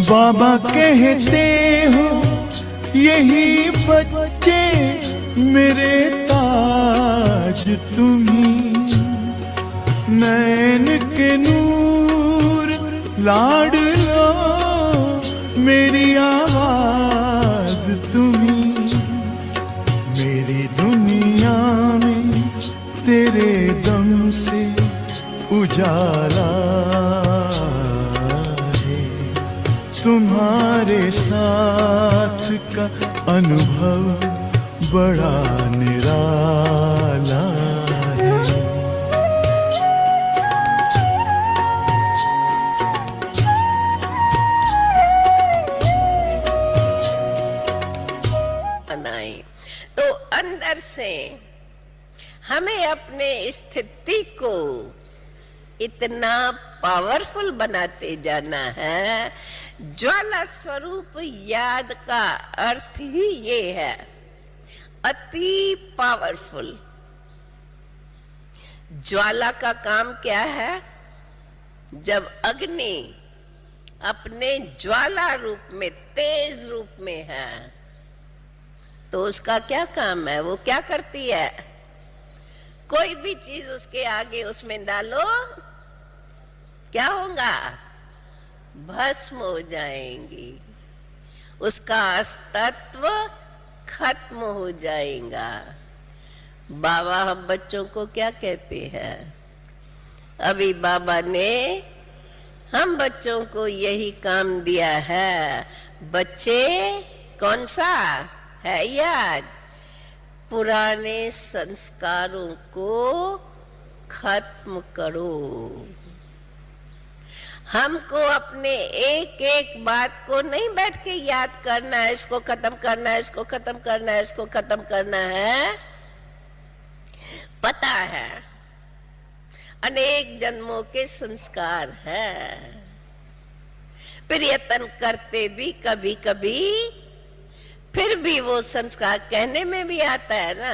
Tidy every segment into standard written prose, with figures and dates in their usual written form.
बाबा कहते हो यही बच्चे मेरे ताज तुम्ही, नैन के नूर लाड लो मेरी आवाज तुम्ही, मेरी दुनिया में तेरे दम से उजाला है, तुम्हारे साथ का अनुभव बड़ा निराला है। तो अंदर से हमें अपने स्थिति को इतना पावरफुल बनाते जाना है। ज्वाला स्वरूप याद का अर्थ ही ये है, अति पावरफुल। ज्वाला का काम क्या है? जब अग्नि अपने ज्वाला रूप में, तेज रूप में है, तो उसका क्या काम है? वो क्या करती है? कोई भी चीज उसके आगे उसमें डालो, क्या होगा? भस्म हो जाएंगी, उसका अस्तित्व खत्म हो जाएगा। बाबा हम बच्चों को क्या कहते हैं? अभी बाबा ने हम बच्चों को यही काम दिया है, बच्चे कौन सा है याद? पुराने संस्कारों को खत्म करो। हमको अपने एक एक बात को नहीं बैठ के याद करना है, इसको खत्म करना है, इसको खत्म करना है, इसको खत्म करना है। पता है अनेक जन्मों के संस्कार है, प्रयत्न करते भी कभी कभी फिर भी वो संस्कार कहने में भी आता है ना,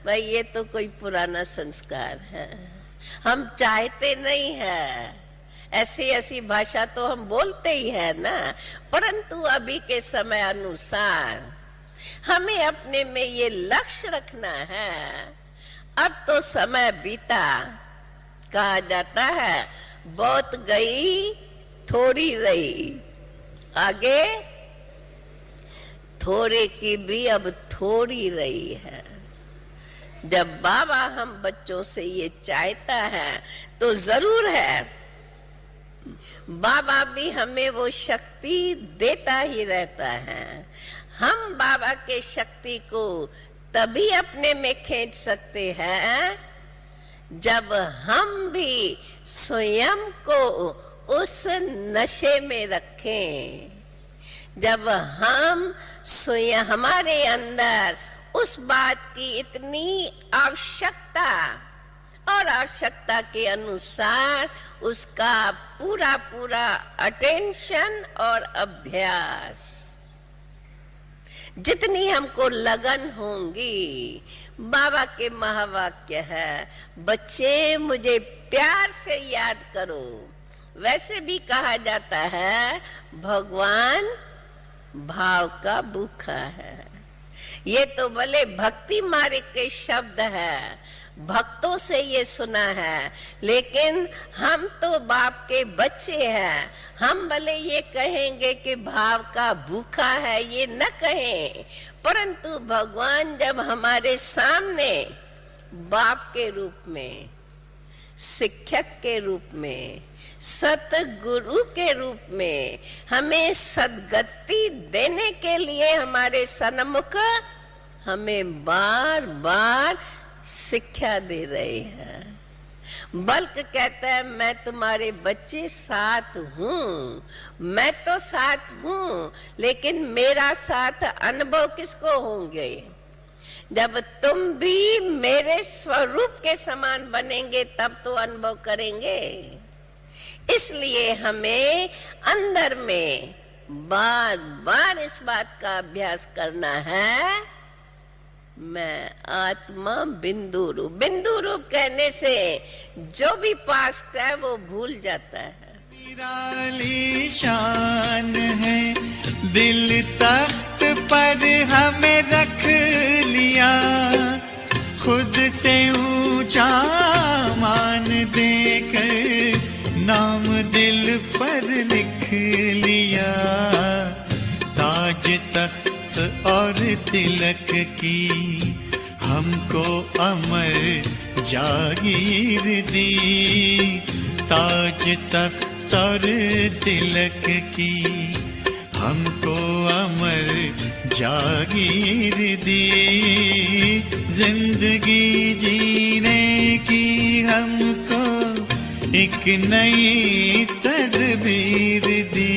भाई ये तो कोई पुराना संस्कार है, हम चाहते नहीं है, ऐसी ऐसी भाषा तो हम बोलते ही है ना, परंतु अभी के समय अनुसार हमें अपने में ये लक्ष्य रखना है। अब तो समय बीता, कहा जाता है बहुत गई थोड़ी रही, आगे थोड़े की भी अब थोड़ी रही है। जब बाबा हम बच्चों से ये चाहता है तो जरूर है बाबा भी हमें वो शक्ति देता ही रहता है। हम बाबा के शक्ति को तभी अपने में खींच सकते हैं जब हम भी स्वयं को उस नशे में रखें, जब हम स्वयं हमारे अंदर उस बात की इतनी आवश्यकता और आवश्यकता के अनुसार उसका पूरा पूरा अटेंशन और अभ्यास, जितनी हमको लगन होंगी। बाबा के महावाक्य है, बच्चे मुझे प्यार से याद करो। वैसे भी कहा जाता है भगवान भाव का भूखा है। ये तो भले भक्ति मार्ग के शब्द है, भक्तों से ये सुना है, लेकिन हम तो बाप के बच्चे हैं। हम भले ये कहेंगे कि भाव का भूखा है, ये न कहें, परंतु भगवान जब हमारे सामने बाप के रूप में, शिक्षक के रूप में, सतगुरु के रूप में हमें सद्गति देने के लिए हमारे सन्मुख हमें बार बार शिक्षा दे रहे हैं। बल्कि कहता है मैं तुम्हारे बच्चे साथ हूँ, मैं तो साथ हूँ, लेकिन मेरा साथ अनुभव किसको होंगे? जब तुम भी मेरे स्वरूप के समान बनेंगे तब तो अनुभव करेंगे। इसलिए हमें अंदर में बार बार इस बात का अभ्यास करना है, मैं आत्मा बिंदु रूप। बिंदु रूप कहने से जो भी पास्ट है वो भूल जाता है। निराली शान है दिल तख्त पर हमें रख लिया, खुद से ऊंचा मान देकर नाम दिल पर लिख लिया। ताज तख्त और तिलक की हमको अमर जागीर दी, ताज तख्त और तिलक की हमको अमर जागीर दी। जिंदगी जीने की हमको एक नई तदबीर दी,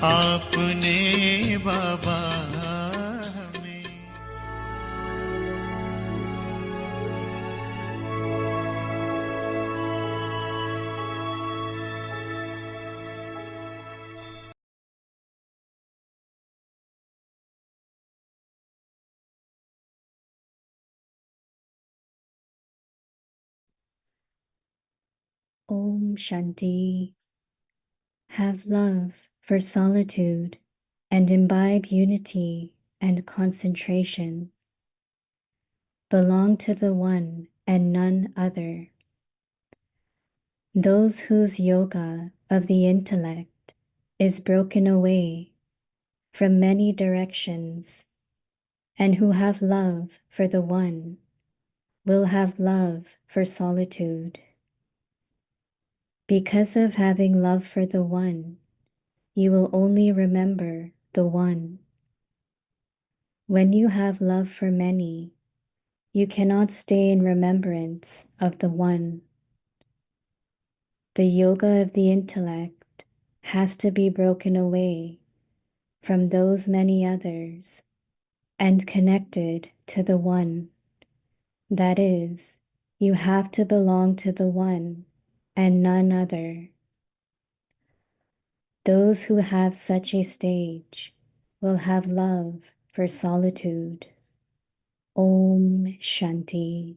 आपने बाबा हमें। Om Shanti. Have love for solitude and imbibe unity and concentration. Belong to the one and none other. Those whose yoga of the intellect is broken away from many directions and who have love for the one will have love for solitude. Because of having love for the one, you will only remember the one. When you have love for many, you cannot stay in remembrance of the one. The yoga of the intellect has to be broken away from those many others and connected to the one. That is, you have to belong to the one and none other. Those who have such a stage will have love for solitude. Om Shanti.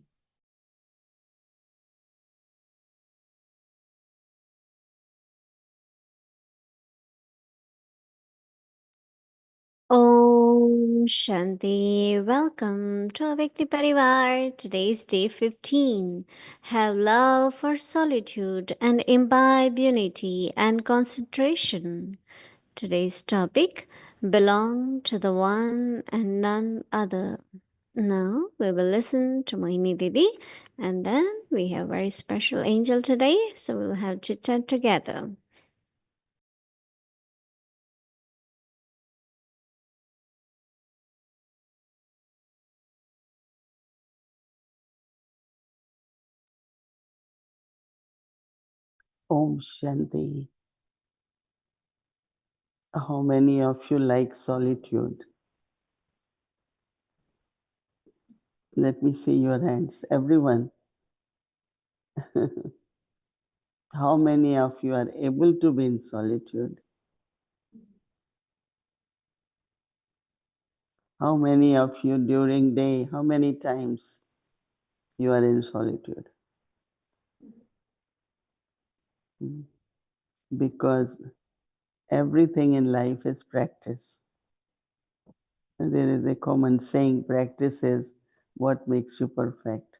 Om Shanti. Welcome to Avekti Parivar. Today's day 15. Have love for solitude and imbibe unity and concentration. Today's topic, belong to the one and none other. Now we will listen to Mohini Didi, and then we have a very special angel today, so we'll have chit chat together. Om Shanti. How many of you like solitude? Let me see your hands. Everyone. How many of you are able to be in solitude? How many of you during day, how many times you are in solitude? Because everything in life is practice. There is a common saying, practice is what makes you perfect.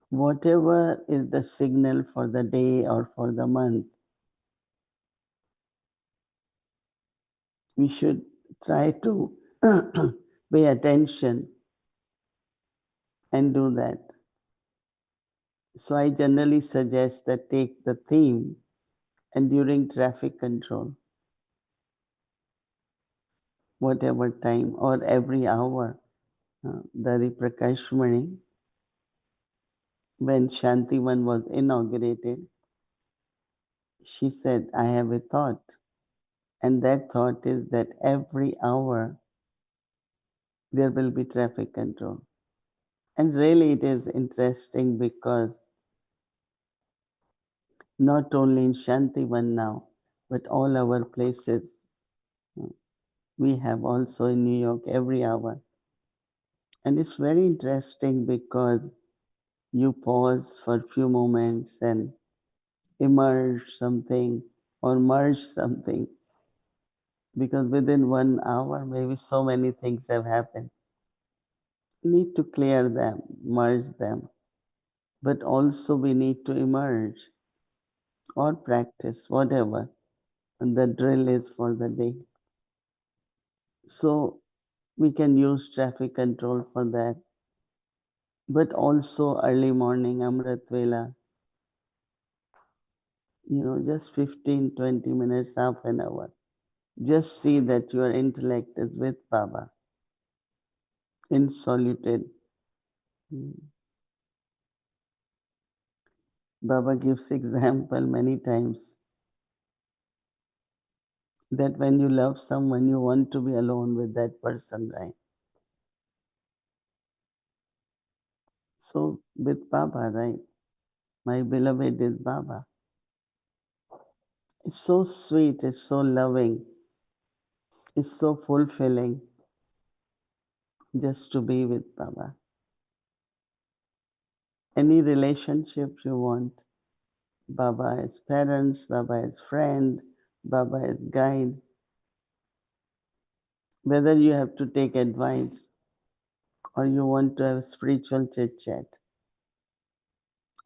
Whatever is the signal for the day or for the month, we should try to pay attention and do that. So I generally suggest that take the theme and during traffic control, whatever time or every hour, Dari Prakashmani, when Shantivan was inaugurated, she said, I have a thought. And that thought is that every hour there will be traffic control. And really it is interesting because not only in Shantivan now, but all our places, we have also in New York every hour. And it's very interesting because you pause for a few moments and immerse something or merge something, because within 1 hour maybe so many things have happened. Need to clear them, merge them, but also we need to emerge or practice whatever the drill is for the day. So we can use traffic control for that, but also early morning Amrit Vela, just 15-20 minutes, half an hour. Just see that your intellect is with Baba in solitude. Baba gives example many times that when you love someone, you want to be alone with that person, right? So with Baba, right? My beloved is Baba. It's so sweet, it's so loving, it's so fulfilling just to be with Baba. Any relationship you want, Baba is parents, Baba is friend, Baba is guide. Whether you have to take advice or you want to have spiritual chit chat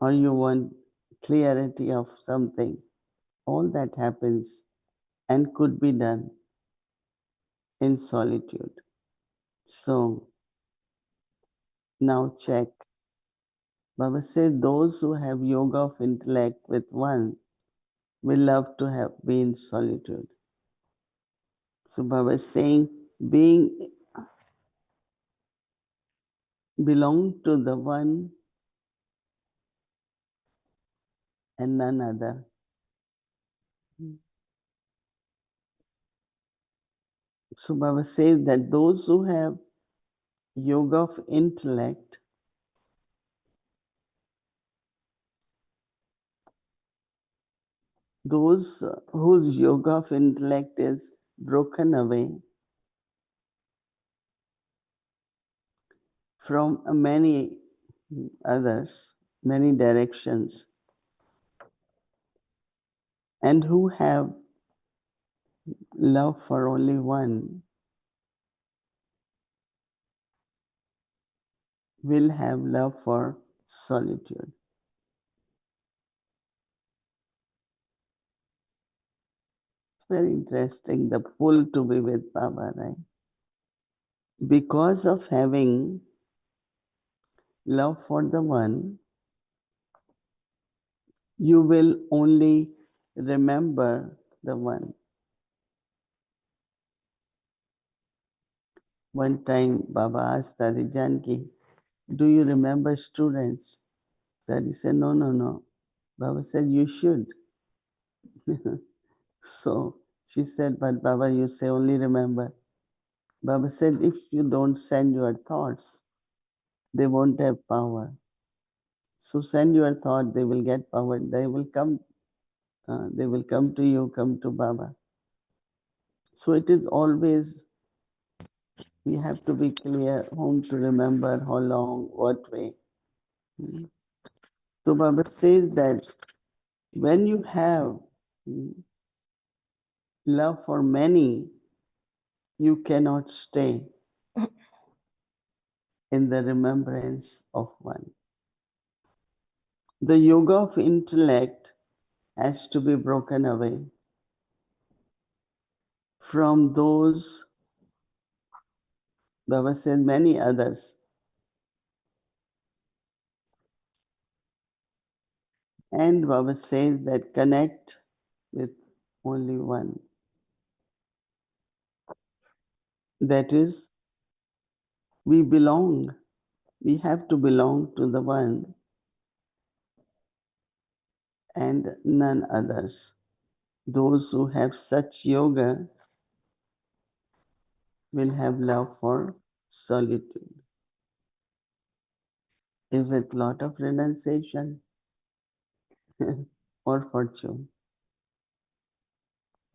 or you want clarity of something, all that happens and could be done in solitude. So now check. Baba said those who have yoga of intellect with one will love to have be in solitude. So Baba is saying being belong to the one and none other. So Baba says that those who have yoga of intellect, those whose yoga of intellect is broken away from many others, many directions, and who have love for only one, will have love for solitude. It's very interesting, the pull to be with Baba, right? Because of having love for the one, you will only remember the one. One time Baba asked Dadi Janki, do you remember students? Dadi said, no, no, no. Baba said, you should. So she said, but Baba, you say only remember. Baba said, if you don't send your thoughts, they won't have power. So send your thought, they will get power. They will come to you, come to Baba. So it is always, we have to be clear whom to remember, how long, what way. So Baba says that when you have love for many, you cannot stay in the remembrance of one. The yoga of intellect has to be broken away from those, Baba said, many others. And Baba says that connect with only one. That is, we belong. We have to belong to the one and none others. Those who have such yoga will have love for solitude. Is it lot of renunciation or fortune?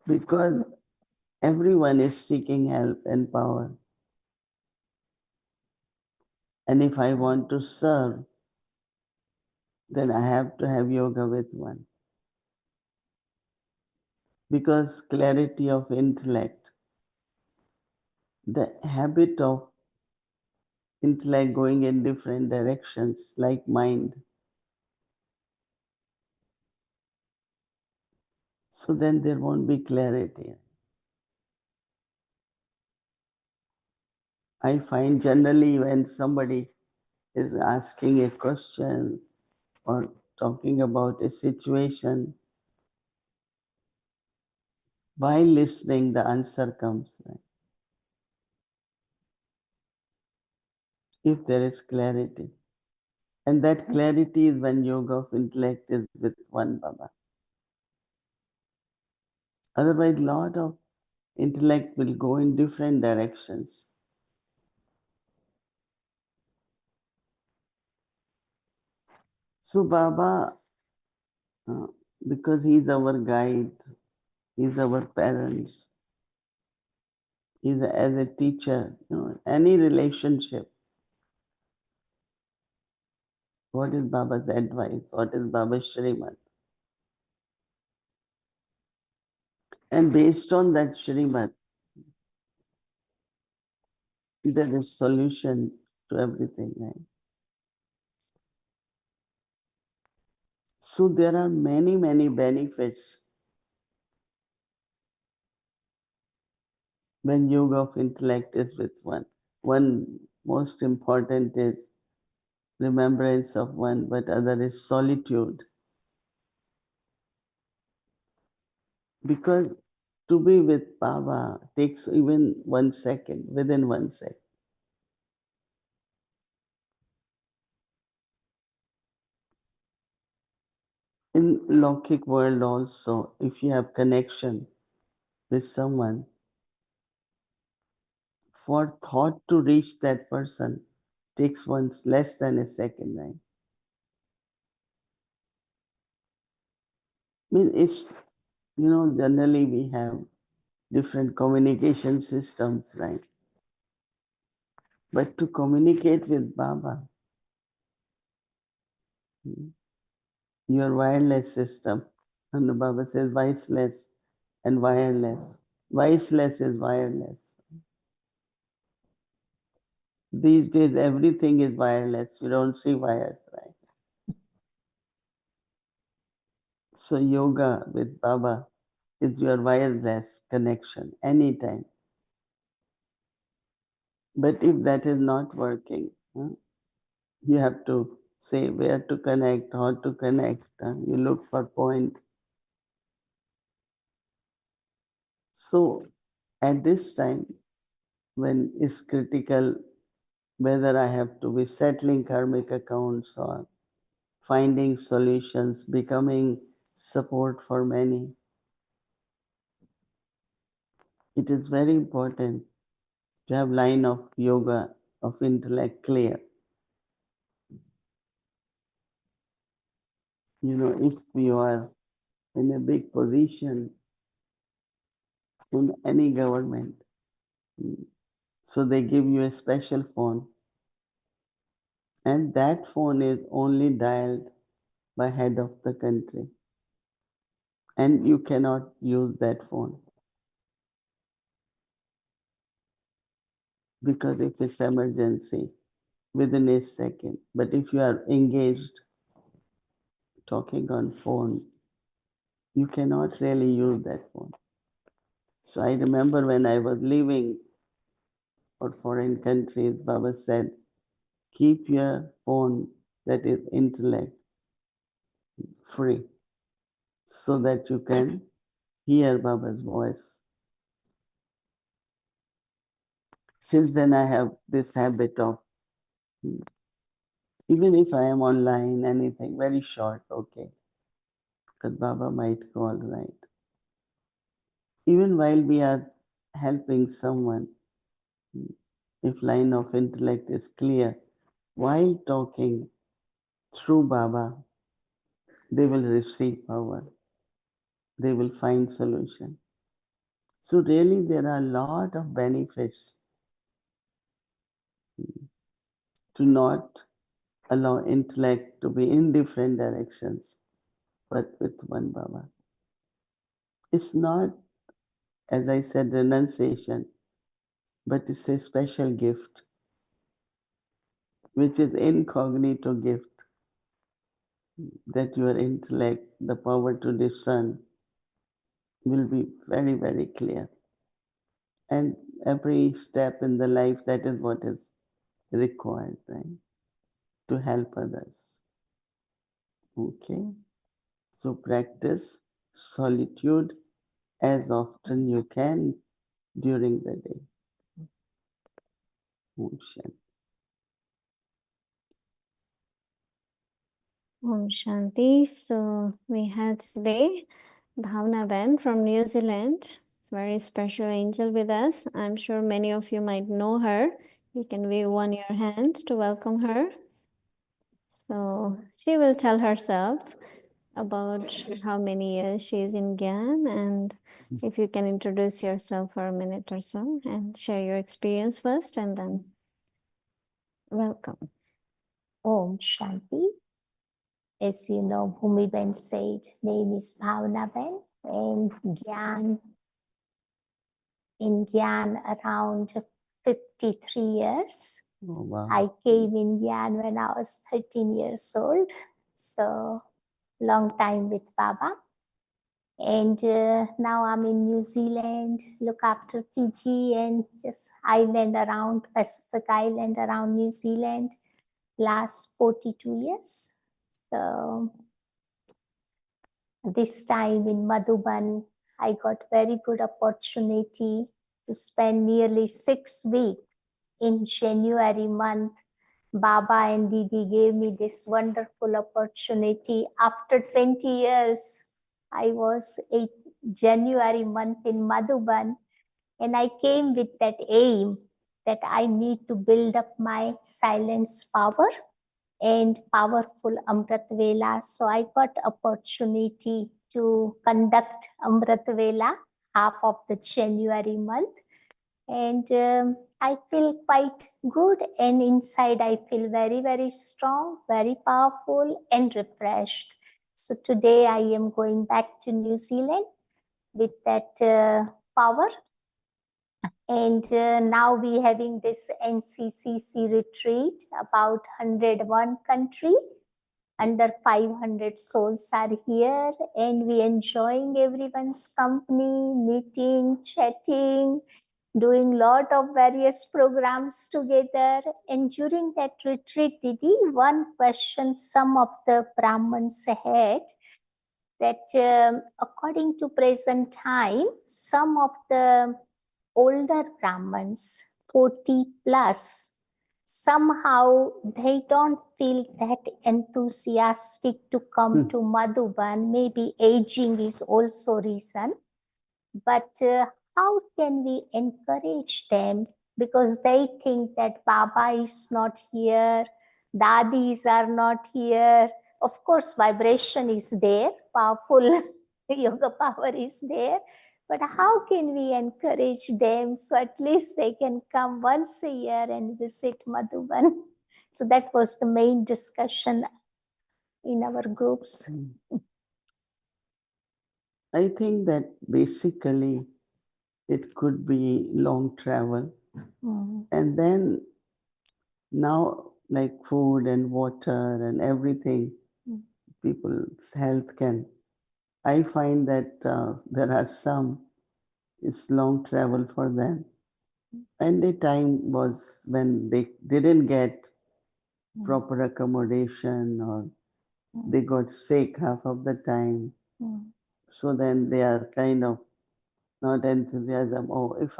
Because everyone is seeking help and power. And if I want to serve, then I have to have yoga with one. Because clarity of intellect, the habit of intellect going in different directions, like mind. So then there won't be clarity. I find generally when somebody is asking a question or talking about a situation, while listening, the answer comes. Right? If there is clarity. And that clarity is when yoga of intellect is with one Baba. Otherwise, lot of intellect will go in different directions. So Baba, because he's our guide, he's our parents, as a teacher, any relationship, what is Baba's advice? What is Baba's Shrimad? And based on that Shrimad, there is solution to everything, right? So there are many, many benefits when yoga of intellect is with one. One most important is remembrance of one, but other is solitude. Because to be with Baba takes even 1 second, within 1 second. In Lokik world also, if you have connection with someone, for thought to reach that person takes less than a second, right? I mean, it's, generally we have different communication systems, right? But to communicate with Baba, your wireless system, and the Baba says voiceless and wireless. Voiceless is wireless. These days, everything is wireless. You don't see wires, right? So yoga with Baba is your wireless connection anytime. But if that is not working, you have to say where to connect, how to connect. You look for point. So at this time, when it's critical, whether I have to be settling karmic accounts or finding solutions, becoming support for many, it is very important to have line of yoga of intellect clear. If you are in a big position in any government, so they give you a special phone, and that phone is only dialed by head of the country, and you cannot use that phone because if it's emergency within a second. But if you are engaged talking on phone, you cannot really use that phone. So I remember when I was leaving for foreign countries, Baba said, keep your phone that is intellect free so that you can hear Baba's voice. Since then, I have this habit of, even if I am online, anything very short, okay, because Baba might call, right? Even while we are helping someone, if line of intellect is clear, while talking through Baba, they will receive power. They will find solution. So really there are a lot of benefits to not allow intellect to be in different directions, but with one Baba. It's not, as I said, renunciation, but it's a special gift, which is incognito gift, that your intellect, the power to discern, will be very, very clear. And every step in the life, that is what is required, right? To help others. Okay? So practice solitude as often you can during the day. Om Shanti. Om Shanti. So we had today Bhavna Ben from New Zealand. It's a very special angel with us. I'm sure many of you might know her. You can wave one your hand to welcome her. So she will tell herself about how many years she is in Gyan, and if you can introduce yourself for a minute or so and share your experience first, and then welcome. Om Shanti. As you know, Bhumi Ben said, name is Bhavana Ben, and Gyan, in Gyan around 53 years. Oh, wow. I came in Gyan when I was 13 years old, so long time with Baba. And now I'm in New Zealand, look after Fiji and just island around, Pacific Island around New Zealand, last 42 years. So this time in Madhuban, I got very good opportunity to spend nearly 6 weeks in January month. Baba and Didi gave me this wonderful opportunity. After 20 years, I was a January month in Madhuban, and I came with that aim that I need to build up my silence power and powerful Amrit Vela. So I got opportunity to conduct Amrit Vela half of the January month. And I feel quite good, and inside I feel very, very strong, very powerful and refreshed. So today I am going back to New Zealand with that power. And now we having this NCCC retreat, about 101 country, under 500 souls are here, and we enjoying everyone's company, meeting, chatting, doing lot of various programs together. And during that retreat, Didi, one question some of the Brahmins had, that according to present time, some of the older Brahmins, 40 plus, somehow they don't feel that enthusiastic to come to Madhuban. Maybe aging is also reason. But how can we encourage them? Because they think that Baba is not here, Dadis are not here. Of course, vibration is there, powerful yoga power is there. But how can we encourage them so at least they can come once a year and visit Madhuban? So that was the main discussion in our groups. I think that basically it could be long travel. And then now, like food and water and everything, people's health can. I find that there are some, it's long travel for them. And the time was when they didn't get proper accommodation, or they got sick half of the time. So then they are kind of not enthusiasm. Oh, if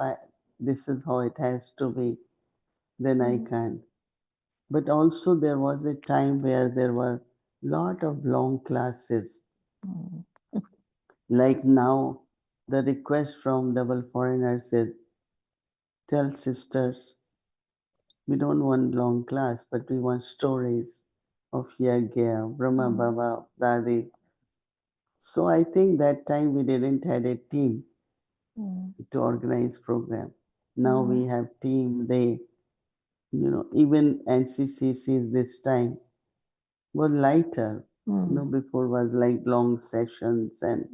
this is how it has to be, then I can. But also there was a time where there were lot of long classes. Like now, the request from double foreigners is, tell sisters, we don't want long class, but we want stories of Yagya, Brahma Baba, Dadi. So I think that time we didn't had a team to organize program. Now we have team. They, even NCCCs this time was lighter. Before was like long sessions and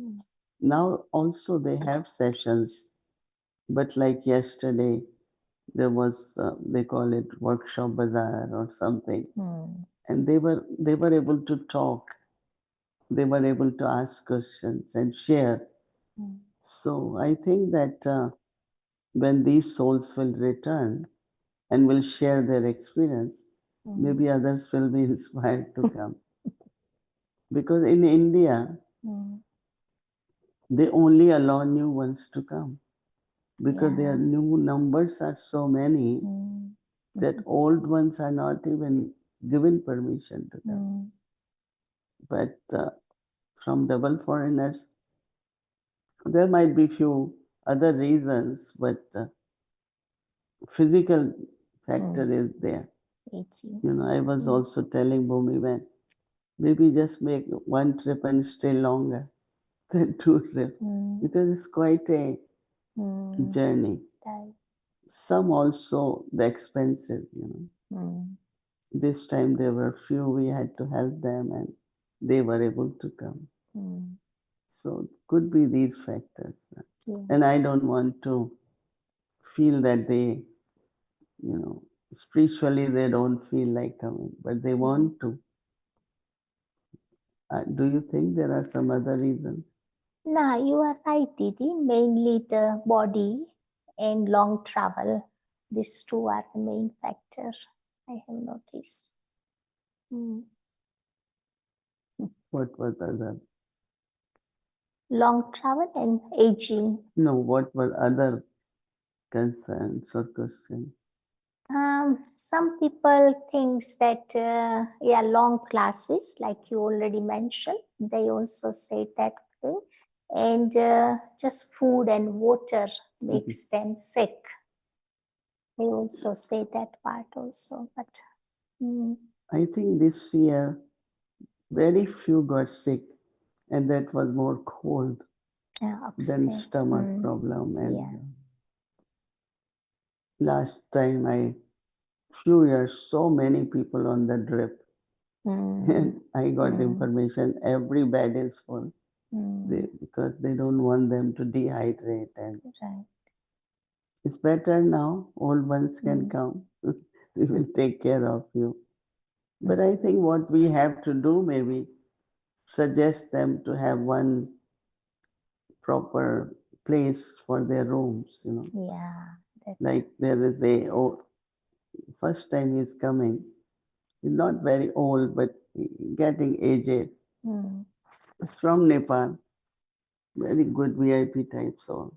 Now also they have sessions, but like yesterday, there was they call it workshop bazaar or something, and they were able to talk, they were able to ask questions and share. So I think that when these souls will return and will share their experience, maybe others will be inspired to come. Because in India, they only allow new ones to come because their new numbers are so many that old ones are not even given permission to come. But from double foreigners, there might be few other reasons, but physical factor is there. You know, I was also telling Bhumi when maybe just make one trip and stay longer than two trips because it's quite a journey. Some also the expensive, you know. This time there were few, we had to help them and they were able to come. So could be these factors. And I don't want to feel that they, you know, spiritually they don't feel like coming, but they want to. Do you think there are some other reasons? No, you are right, Didi. Mainly the body and long travel. These two are the main factor I have noticed. What was other? Long travel and aging. No, what were other concerns or questions? Some people thinks that long classes, like you already mentioned, they also say that thing, and just food and water makes them sick. They also say that part also, but I think this year very few got sick, and that was more cold than stomach problem. And last time few years, so many people on the drip. And I got information every bed is full because they don't want them to dehydrate. And it's better now. Old ones can come. We will take care of you. But I think what we have to do, maybe suggest them to have one proper place for their rooms, you know. Like there is first time he's coming. He's not very old, but getting aged. It's from Nepal. Very good VIP type soul.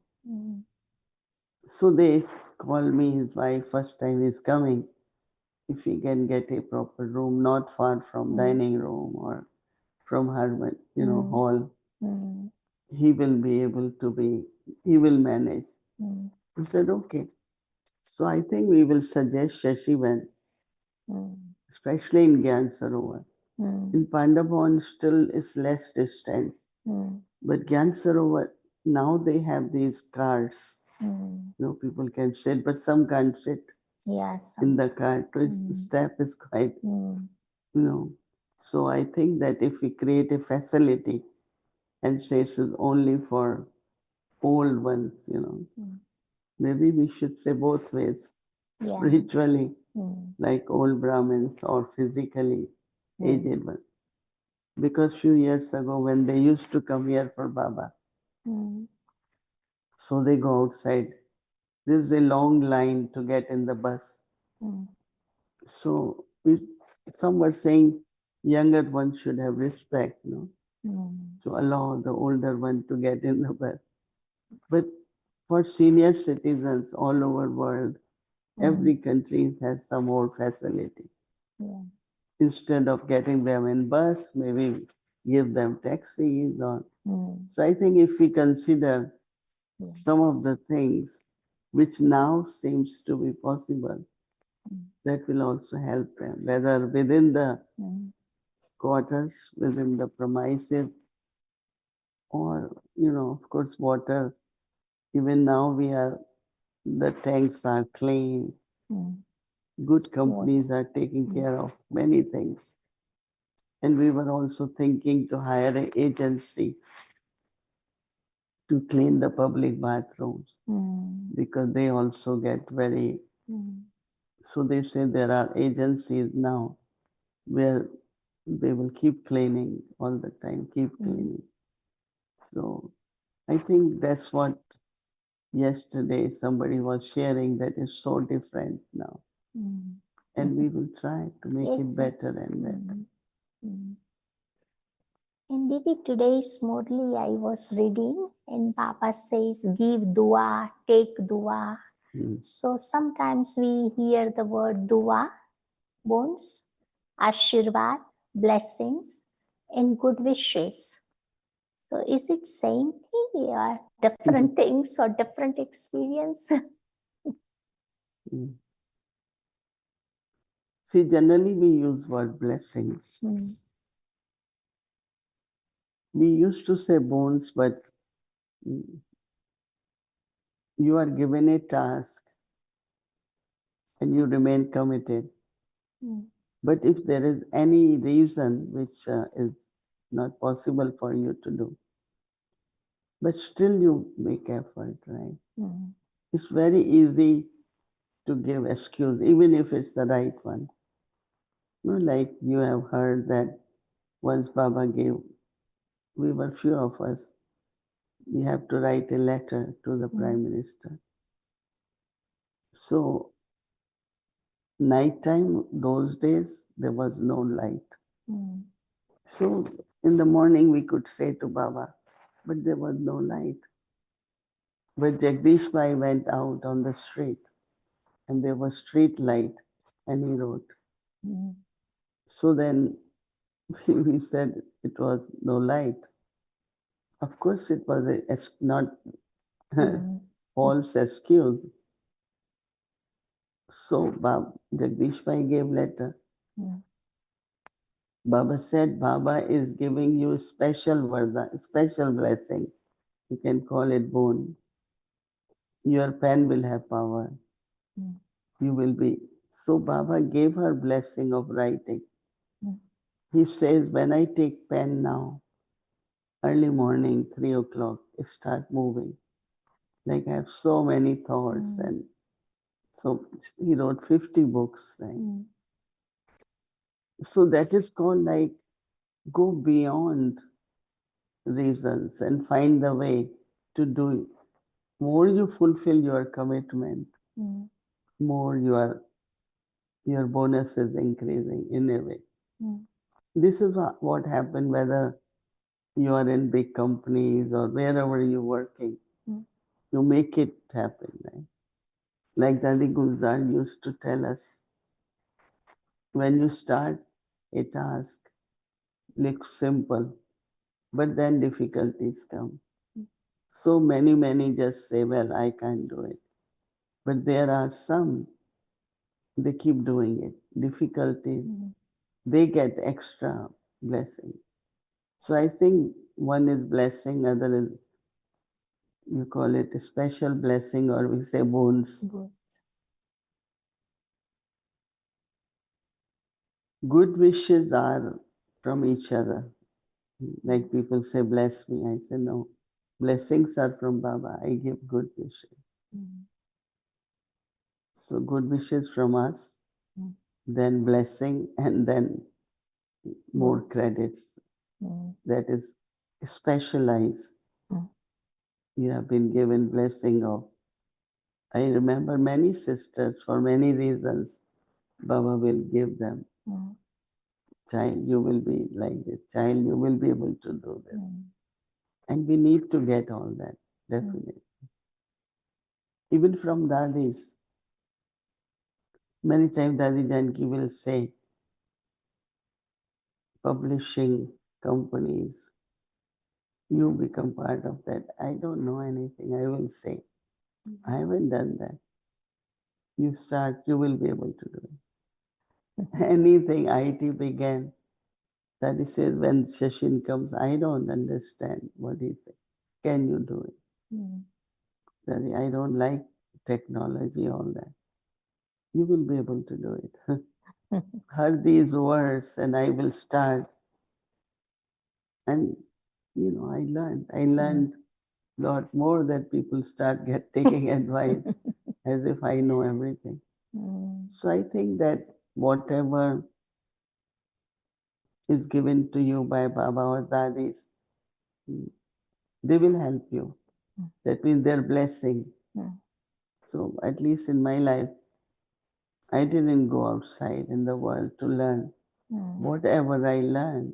So they call me, his wife, first time he's coming. If he can get a proper room, not far from dining room or from her, you know, hall, he will be able to he will manage. I said, okay. So I think we will suggest Shashivan, especially in Gyan Sarovar. In Pandabon still is less distance. But Gyan Sarovar, now they have these cars. You know, people can sit, but some can't sit in the car. So the step is quite, you know. So I think that if we create a facility and say it's only for old ones, you know, maybe we should say both ways. Spiritually, like old Brahmins, or physically aged ones. Because few years ago when they used to come here for Baba, so they go outside. There's a long line to get in the bus. So some were saying younger ones should have respect, you know, to allow the older one to get in the bus. But for senior citizens all over world, every country has some more facility. Instead of getting them in bus, maybe give them taxis or. So I think if we consider some of the things which now seems to be possible, that will also help them, whether within the quarters, within the premises, or, you know, of course, water. Even now the tanks are clean. Good companies are taking care of many things. And we were also thinking to hire an agency to clean the public bathrooms because they also get very. So they say there are agencies now where they will keep cleaning all the time, keep cleaning. So I think that's what yesterday somebody was sharing, that is so different now. And we will try to make it better and better. And Didi, today's Murli I was reading, and Baba says, give dua, take dua. So sometimes we hear the word dua, bones, ashirvad, blessings, and good wishes. So is it same thing or different things or different experience? See, generally we use word blessings. We used to say bones, but you are given a task and you remain committed. But if there is any reason which is not possible for you to do, but still you make effort, right? It's very easy to give excuse, even if it's the right one. You know, like you have heard that once Baba gave, we were few of us, we have to write a letter to the Prime Minister. So nighttime, those days, there was no light. So in the morning we could say to Baba, but there was no light. But Jagdish Bhai went out on the street and there was street light and he wrote. So then we said it was no light. Of course it was not false excuse. So Jagdish Bhai gave letter. Baba said, Baba is giving you special vardhan, special blessing. You can call it boon. Your pen will have power. You will be. So Baba gave her blessing of writing. He says, when I take pen now, early morning, 3 o'clock, it start moving. Like I have so many thoughts. And so he wrote 50 books. Right? So that is called like go beyond reasons and find the way to do it. More you fulfill your commitment, more your bonus is increasing in a way. This is what happened whether you are in big companies or wherever you're working. You make it happen. Right? Like Dadi Gulzar used to tell us, when you start a task, looks simple, but then difficulties come. So many just say, well, I can't do it. But there are some, they keep doing it. Difficulties, they get extra blessing. So I think one is blessing, other is, you call it a special blessing, or we say boons. Good wishes are from each other. Like people say, bless me. I say, no. Blessings are from Baba. I give good wishes. So good wishes from us, then blessing, and then more credits. That is specialized. You have been given blessing of. I remember many sisters, for many reasons, Baba will give them. Child, you will be like this. Child, you will be able to do this. And we need to get all that, definitely. Even from Dadis, many times Dadi Janki will say, publishing companies, you become part of that. I don't know anything. I will say, I haven't done that. You start, you will be able to do it. Anything IT began, Daddy says, when Shashin comes, I don't understand what he said. Can you do it? Daddy, I don't like technology, all that. You will be able to do it. Heard these words and I will start. And, I learned. lot more that people start taking advice as if I know everything. So I think that whatever is given to you by Baba or Dadis, they will help you. That means they're blessing. So at least in my life, I didn't go outside in the world to learn. Whatever I learned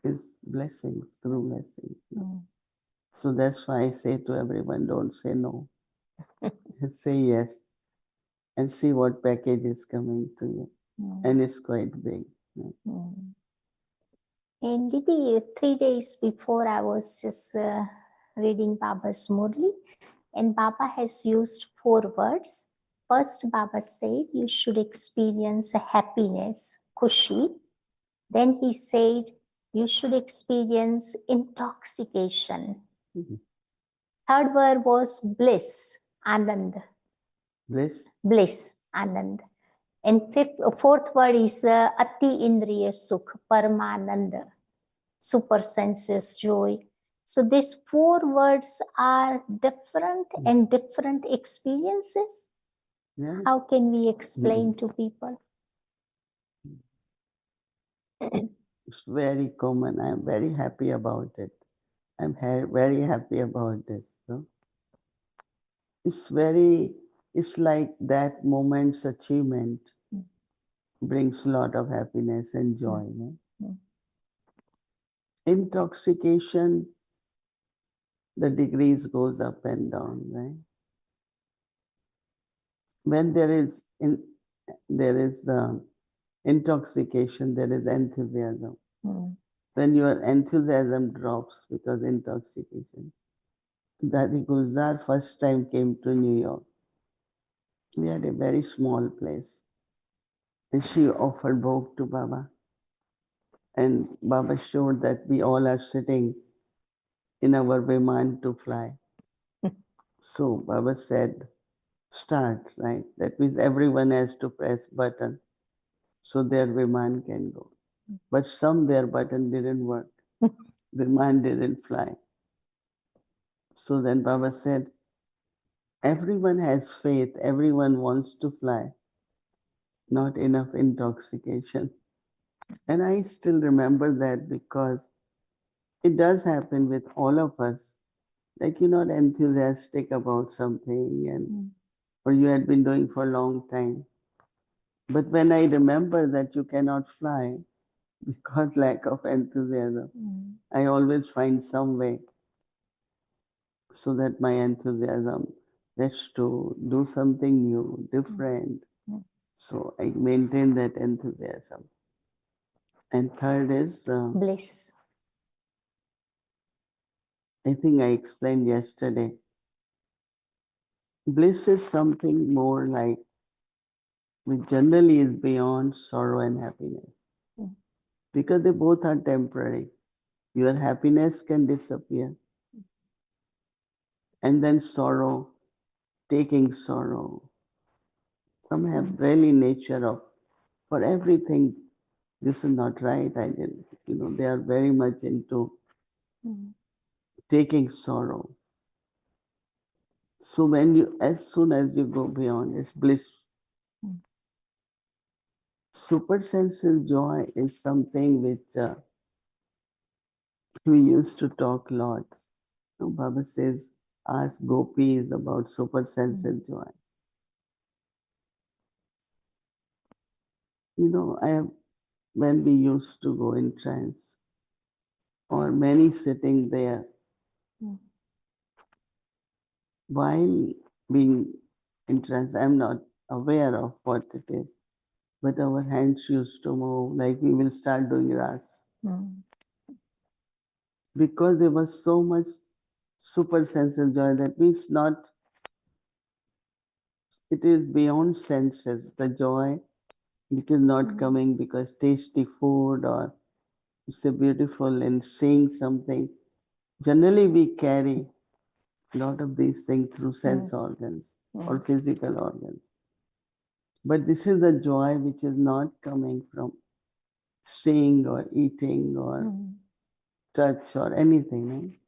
is blessings, through blessings. So that's why I say to everyone, don't say no. Say yes and see what package is coming to you. And it's quite big. And Didi, 3 days before I was just reading Baba's Murli, and Baba has used 4 words. First, Baba said you should experience happiness, kushi. Then he said you should experience intoxication. Third word was bliss, anand. Bliss? Bliss, anand. And fourth word is ati indriya sukh, paramananda, super senses joy. So these 4 words are different and different experiences. Yeah. How can we explain to people? It's very common. I'm very happy about it. I'm very happy about this. So it's like that moment's achievement brings a lot of happiness and joy. Intoxication, the degrees goes up and down, right? When there is intoxication, there is enthusiasm. When your enthusiasm drops because intoxication. Dadi Gulzar first time came to New York. We had a very small place. And she offered bhog to Baba. And Baba showed that we all are sitting in our Viman to fly. So Baba said, start, right? That means everyone has to press button so their Viman can go. But some their button didn't work. Viman didn't fly. So then Baba said, everyone has faith, everyone wants to fly. Not enough intoxication. And I still remember that because it does happen with all of us. Like you're not enthusiastic about something and or you had been doing for a long time. But when I remember that you cannot fly because lack of enthusiasm, I always find some way so that my enthusiasm gets to do something new, different. So I maintain that enthusiasm. And third is Bliss. I think I explained yesterday. Bliss is something more like, which generally is beyond sorrow and happiness. Because they both are temporary. Your happiness can disappear. And then sorrow, taking sorrow. Some have really nature of, for everything, this is not right, I didn't, they are very much into taking sorrow. So as soon as you go beyond, it's bliss. Super senses joy is something which we used to talk a lot. Baba says, ask gopis about super senses joy. When we used to go in trance, or many sitting there, while being in trance, I'm not aware of what it is, but our hands used to move, like we will start doing ras. Because there was so much super sensitive joy that means it is beyond senses, the joy which is not coming because tasty food or it's a beautiful and seeing something. Generally we carry a lot of these things through sense organs or physical organs. But this is the joy which is not coming from seeing or eating or touch or anything.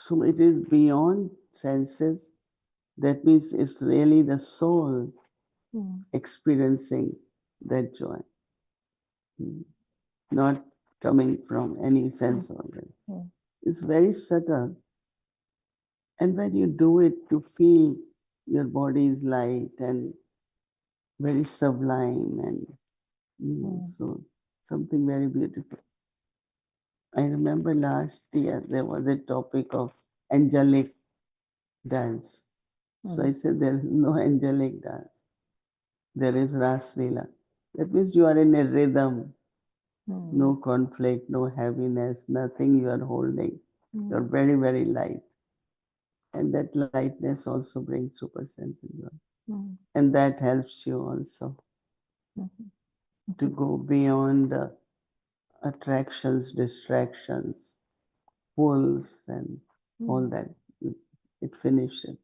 So it is beyond senses. That means it's really the soul experiencing that joy, not coming from any sense organ. It's very subtle. And when you do it, you feel your body is light and very sublime and so something very beautiful. I remember last year there was a topic of angelic dance. So I said there is no angelic dance. There is Ras Leela. That means you are in a rhythm, no conflict, no heaviness, nothing you are holding. You are very, very light. And that lightness also brings super sense in you. And that helps you also to go beyond attractions, distractions, pulls, and all that. It finishes.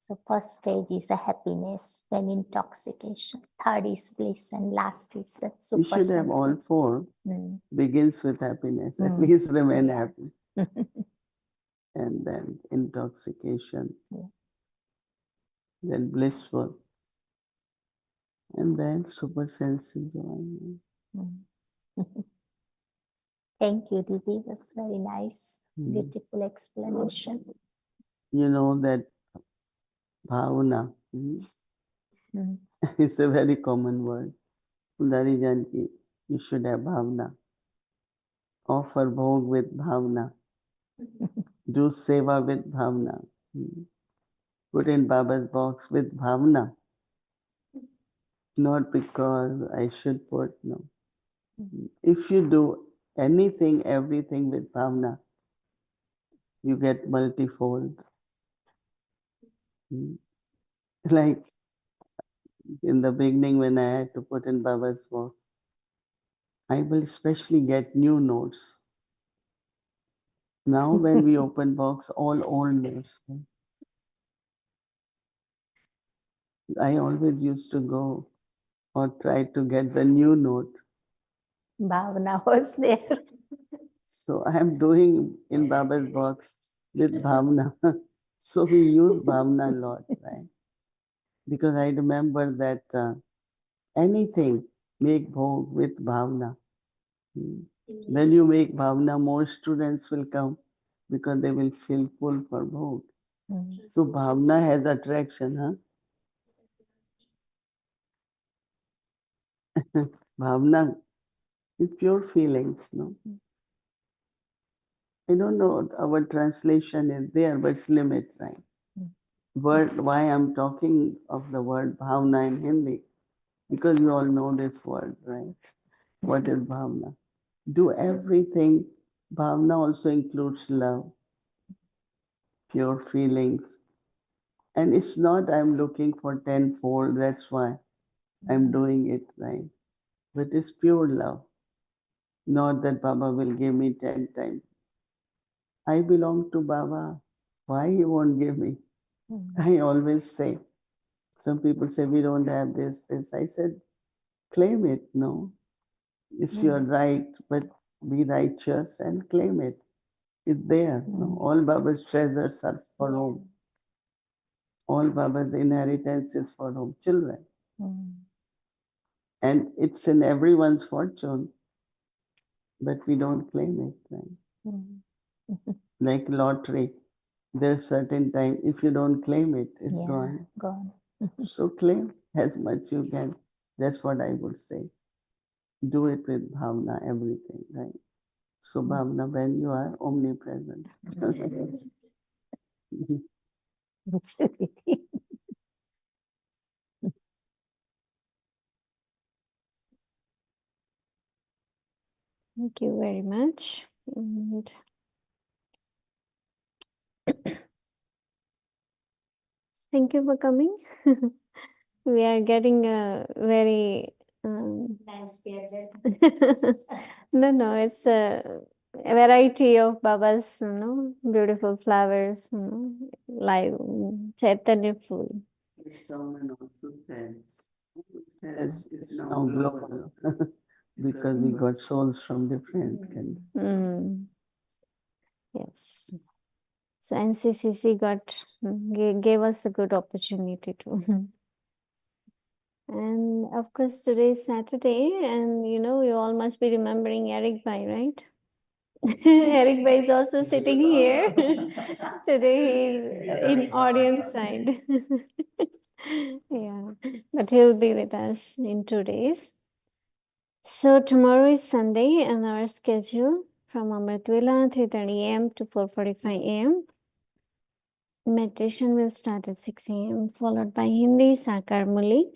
So first stage is a happiness, then intoxication, third is bliss, and last is the You super should have all four. Begins with happiness. At least remain happy. And then intoxication. Then blissful. And then super sensitive joy. Thank you, Didi. That's very nice, beautiful explanation. You know that bhavana is a very common word. Sundari Janki, you should have bhavana. Offer bhog with bhavana. Do seva with bhavana. Put in Baba's box with bhavana. Not because I should put, no. If you do anything, everything with bhavana, you get multifold. Like in the beginning when I had to put in Baba's box, I will especially get new notes. Now when we open box, all old notes. I always used to go or try to get the new note. Bhavana was there. So I am doing in Baba's box with bhavana. So we use bhavana a lot, right? Because I remember that anything make bhog with bhavana. When you make bhavana, more students will come because they will feel full for bhog. So bhavana has attraction, huh? Bhavana is pure feelings, no? I don't know, our translation is there, but it's limit, right? Word, why I'm talking of the word bhavana in Hindi, because you all know this word, right? What is bhavana? Do everything. Bhavana also includes love, pure feelings. And it's not I'm looking for tenfold, that's why I'm doing it, right? But it's pure love. Not that Baba will give me 10 times. I belong to Baba. Why he won't give me? I always say, some people say we don't have this. I said, claim it, no. It's your right, but be righteous and claim it. It's there. No? All Baba's treasures are for whom? All Baba's inheritance is for whom? Children. And it's in everyone's fortune, but we don't claim it, right? Like lottery, there's certain time, if you don't claim it, it's gone. So claim as much you can. That's what I would say. Do it with bhavana, everything, right? So bhavana, when you are omnipresent. Thank you very much. And thank you for coming. We are getting a very no, it's a variety of Baba's, beautiful flowers, live Chaitanya full. Someone also said, it's now global. because we got souls from different kind. Yes. So NCCC gave us a good opportunity to. And of course, today is Saturday, and you all must be remembering Eric Bhai, right? Eric Bhai is also sitting here. Today he's in audience side. Yeah, but he'll be with us in 2 days. So tomorrow is Sunday, and our schedule from Amritwila 3:30 a.m. to 4:45 a.m. Meditation will start at 6 a.m. followed by Hindi Sakar Muli,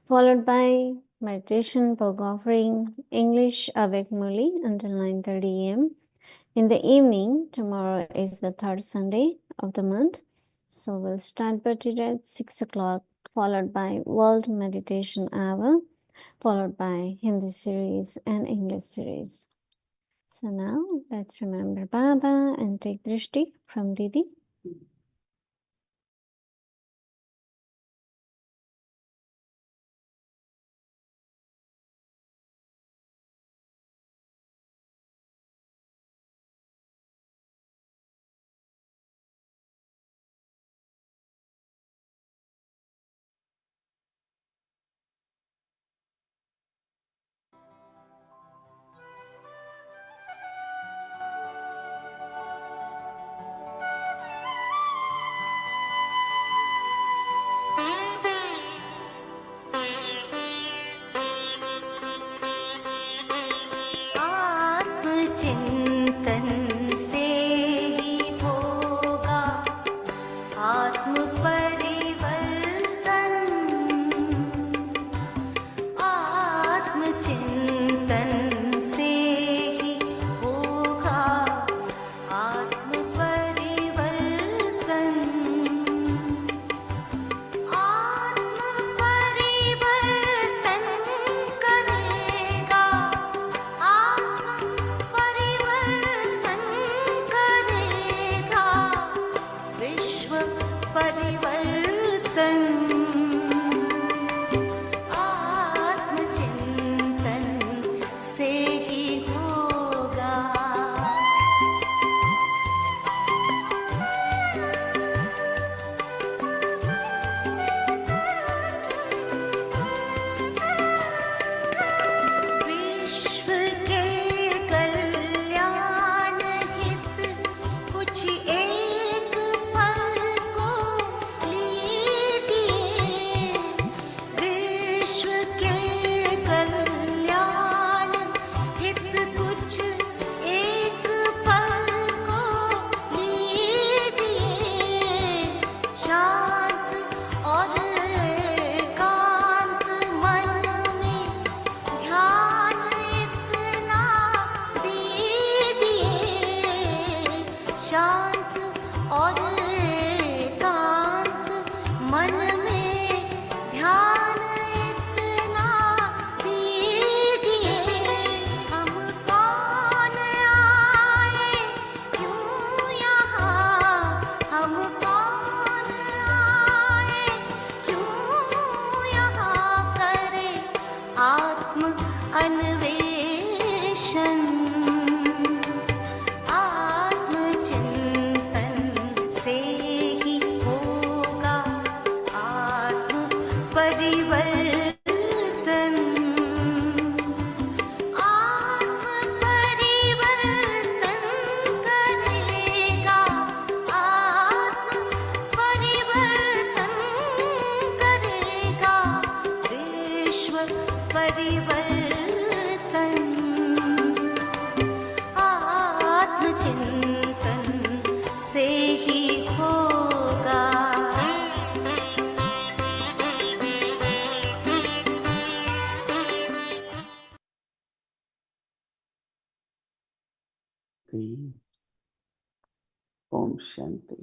followed by meditation, Bhog offering, English Avek Muli until 9:30 a.m. In the evening, tomorrow is the third Sunday of the month, so we'll start Bhakti at 6 o'clock, followed by World Meditation Hour, followed by Hindi series and English series. So now let's remember Baba and take Drishti from Didi. आत्मचिंतन से ही होगा आत्म परिवर्तन। आत्मचिंतन से ही होगा आत्म परिवर्तन। आत्म परिवर्तन करेगा, आत्म परिवर्तन करेगा, विश्व परिवर्तन। आत्मचिंतन से ही होगा। विश्व के कल्याण हित कुछ एक पल को लीजिए। विश्व के कल्याण हित कुछ एक पल को लीजिए। शांत और एकांत मन में ध्यान इतना दीजिए। शांत और एकांत मन में ध्यान इतना दीजिए। हम कौन आए क्यों यहाँ, हम कौन आए क्यों यहाँ करें आत्म अन्वेषण। आत्मचिंतन से ही होगा आत्म परिवर्तन। आत्म परिवर्तन करेगा, आत्म परिवर्तन करेगा, विश्व परिवर्तन। आत्मचिंतन से ही होगा। Om Shanti.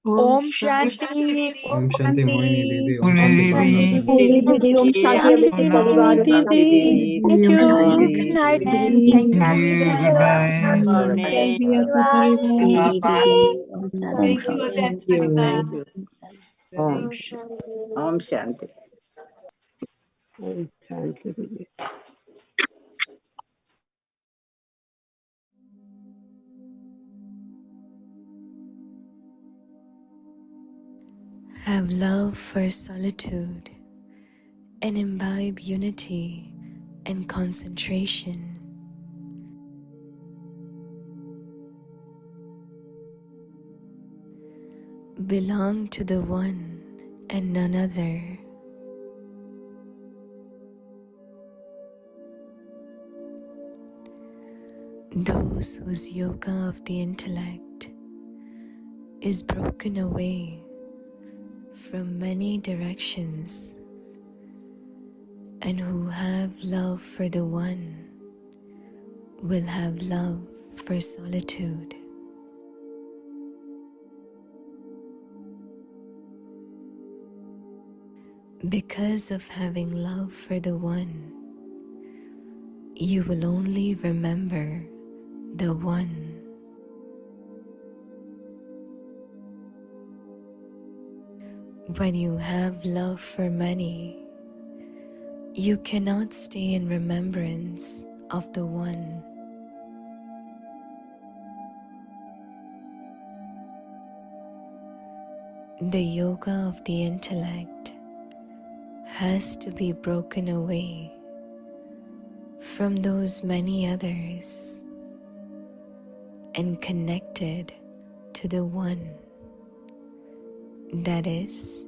ओम शांति। ओम शांति मोहिनी दीदी, ओम मोहिनी शांति दीदी, पापा। दीदी ओम शांति अभिषेक परिवार ओम शांति। Thank you. Good night and thank you thank you, good everyone. Night. Good morning. Thank you. ओम शांति। ओम शांति दीदी। Have love for solitude and imbibe unity and concentration. Belong to the one and none other. Those whose yoga of the intellect is broken away from many directions and who have love for the one will have love for solitude. Because of having love for the one, you will only remember the one. When you have love for many, you cannot stay in remembrance of the one. The yoga of the intellect has to be broken away from those many others and connected to the one. That is,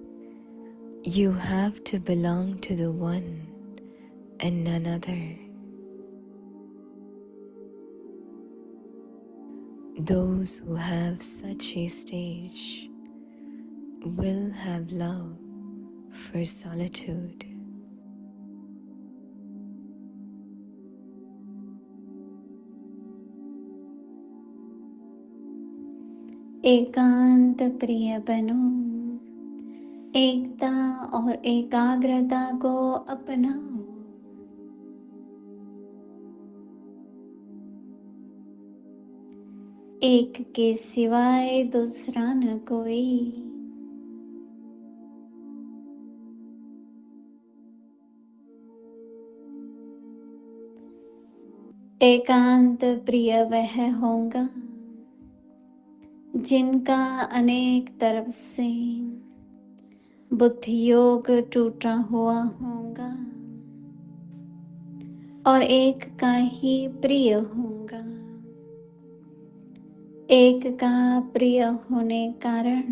you have to belong to the one and none other. Those who have such a stage will have love for solitude. एकांत प्रिय बनो, एकता और एकाग्रता को अपनाओ। एक के सिवाय दूसरा न कोई। एकांत प्रिय वह होगा जिनका अनेक तरफ से बुद्धि योग टूटा हुआ होगा और एक का ही प्रिय होगा। एक का प्रिय होने कारण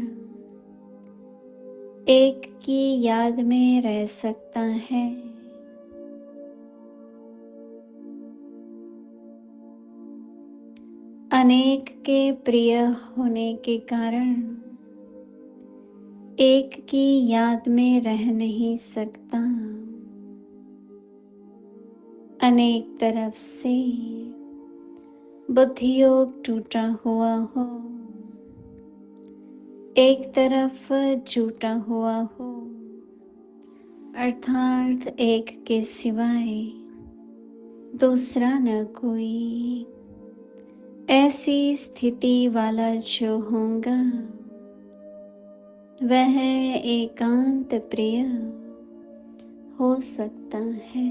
एक की याद में रह सकता है। अनेक के प्रिय होने के कारण एक की याद में रह नहीं सकता। अनेक तरफ से बुद्धि योग टूटा हुआ हो, एक तरफ झूठा हुआ हो, अर्थात एक के सिवाय दूसरा न कोई। ऐसी स्थिति वाला जो होगा वह एकांत प्रिय हो सकता है।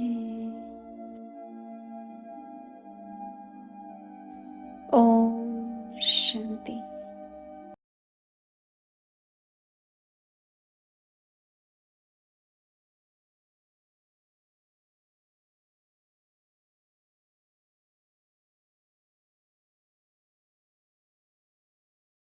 ओम शांति।